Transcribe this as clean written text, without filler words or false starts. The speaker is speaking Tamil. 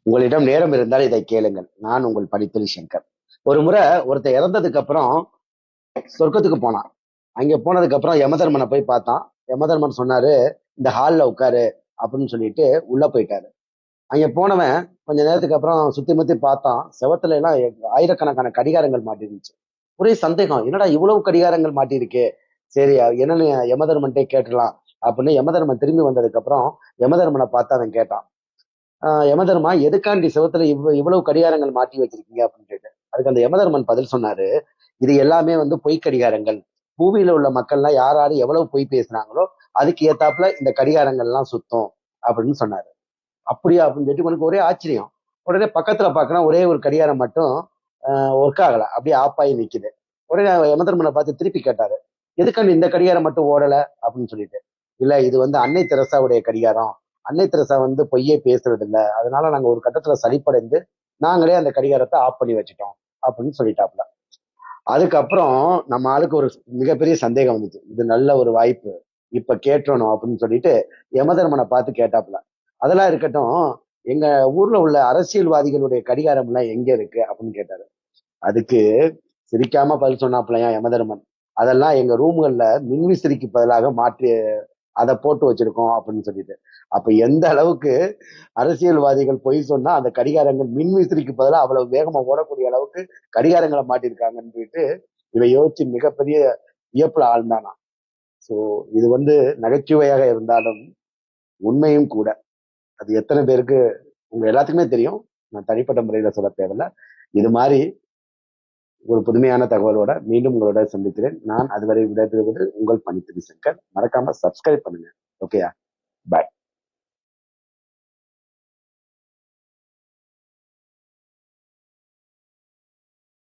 உங்களிடம் நேரம் இருந்தால் இதை கேளுங்கள். நான் உங்கள் படித்தொலி சங்கர். ஒரு முறை ஒருத்தன் இறந்ததுக்கு அப்புறம் சொர்க்கத்துக்கு போனான். அங்க போனதுக்கு அப்புறம் யமதர்மனை போய் பார்த்தான். யமதர்மன் சொன்னாரு, இந்த ஹால்ல உட்காரு அப்படின்னு சொல்லிட்டு உள்ள போயிட்டாரு. அங்க போனவன் கொஞ்ச நேரத்துக்கு அப்புறம் சுத்தி முத்தி பார்த்தான். செவத்துல எல்லாம் ஆயிரக்கணக்கான கடிகாரங்கள் மாட்டிருந்துச்சு. ஒரே சந்தேகம், என்னடா இவ்வளவு கடிகாரங்கள் மாட்டிருக்கு. சரி, என்னன்னு யமதர்மன்ட்டே கேட்டுடலாம் அப்படின்னு யமதர்மன் திரும்பி வந்ததுக்கு அப்புறம் யமதர்மனை பார்த்து அவன் கேட்டான். யமதர்மா, எதுக்காண்டி செவத்துல இவ்வளவு கடிகாரங்கள் மாட்டி வச்சிருக்கீங்க அப்படின்னு கேட்டு, அதுக்கு அந்த யமதர்மன் பதில் சொன்னாரு, இது எல்லாமே வந்து பொய் கடிகாரங்கள். பூமியில உள்ள மக்கள்லாம் யார் யாரு எவ்வளவு பொய் பேசுனாங்களோ அதுக்கு ஏத்தாப்புல இந்த கடிகாரங்கள் எல்லாம் சுத்தம் அப்படின்னு சொன்னாரு. அப்படியா அப்படின்னு சொல்லிட்டு உனக்கு ஒரே ஆச்சரியம். உடனே பக்கத்துல பாக்குறேன், ஒரே ஒரு கடிகாரம் மட்டும் ஒர்க் ஆகல, அப்படியே ஆஃப் ஆகி நிக்குது. உடனே யமதர்மனை பார்த்து திருப்பி கேட்டாரு, எதுக்காண்டி இந்த கடிகாரம் மட்டும் ஓடல அப்படின்னு சொல்லிட்டு. இல்ல, இது வந்து அன்னை தெரசாவுடைய கடிகாரம். அன்னை தெரசா வந்து பொய்யே பேசுறது இல்ல, அதனால நாங்க ஒரு கட்டத்துல சலிப்படைந்து நாங்களே அந்த கடிகாரத்தை ஆஃப் பண்ணி வச்சுட்டோம் அப்படின்னு சொல்லிட்டாப்ல. அதுக்கப்புறம் நம்ம ஆளுக்கு ஒரு மிகப்பெரிய சந்தேகம் வந்துச்சு, இது நல்ல ஒரு வாய்ப்பு, இப்ப கேட்டணும் அப்படின்னு சொல்லிட்டு யமதர்மனை பார்த்து கேட்டாப்ல. அதெல்லாம் இருக்கட்டும், எங்க ஊர்ல உள்ள அரசியல்வாதிகளுடைய கடிகாரம் எல்லாம் எங்க இருக்கு அப்படின்னு கேட்டாரு. அதுக்கு சிரிக்காம பதில் சொன்னாப்லயா யமதர்மன், அதெல்லாம் எங்க ரூம்கள்ல மின்விசிறிக்கு பதிலாக மாற்றி அதை போட்டு வச்சிருக்கோம் அப்படின்னு சொல்லிட்டு. அப்ப எந்த அளவுக்கு அரசியல்வாதிகள் பொய் சொன்னா அந்த கடிகாரங்கள் மின்விசிறிக்கு பதிலாக அவ்வளவு வேகமா ஓடக்கூடிய அளவுக்கு கடிகாரங்களை மாட்டிருக்காங்கன்னு சொல்லிட்டு இதை யோசிச்சு மிகப்பெரிய வியப்புல ஆழ்ந்தானா. சோ இது வந்து நகைச்சுவையாக இருந்தாலும் உண்மையும் கூட. அது எத்தனை பேருக்கு உங்க எல்லாத்துக்குமே தெரியும், நான் தனிப்பட்ட முறையில சொல்ல தேவையில்ல. இது மாதிரி ஒரு புதுமையான தகவலோட மீண்டும் உங்களோட சந்திக்கிறேன். நான் அதுவரை விடைபெறுவது உங்கள் பணித்திரு சங்கர். மறக்காம சப்ஸ்கிரைப் பண்ணுங்க. ஓகேயா? பாய்.